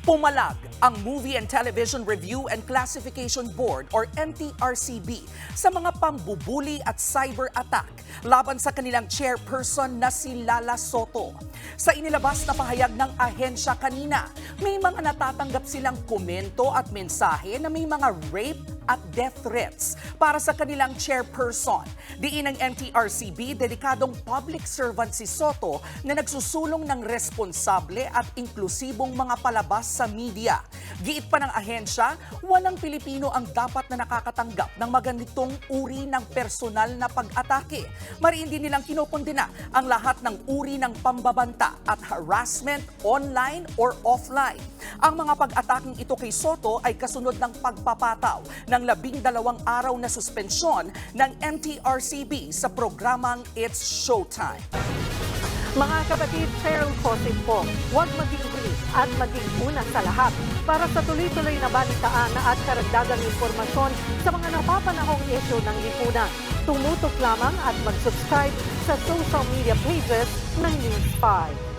Pumalag ang Movie and Television Review and Classification Board or MTRCB sa mga pambubuli at cyber attack laban sa kanilang chairperson na si Lala Soto. Sa inilabas na pahayag ng ahensya kanina, may mga natatanggap silang komento at mensahe na may mga rape at death threats para sa kanilang chairperson. Diin ng MTRCB, delikadong public servant si Soto na nagsusulong ng responsable at inklusibong mga palabas sa media. Giit pa ng ahensya, walang Pilipino ang dapat na nakakatanggap ng maganitong uri ng personal na pag-atake. Mariin din nilang kinokondena ang lahat ng uri ng pambabanta at harassment online or offline. Ang mga pag-ataking ito kay Soto ay kasunod ng pagpapataw ng 12 araw na suspensyon ng MTRCB sa programang It's Showtime. Mga kapatid, Cheryl Cosing po, huwag maging huli at maging una sa lahat para sa tuloy-tuloy na balitaan at karagdagang impormasyon sa mga napapanahong issue ng lipunan. Tumutok lamang at mag-subscribe sa social media pages ng News 5.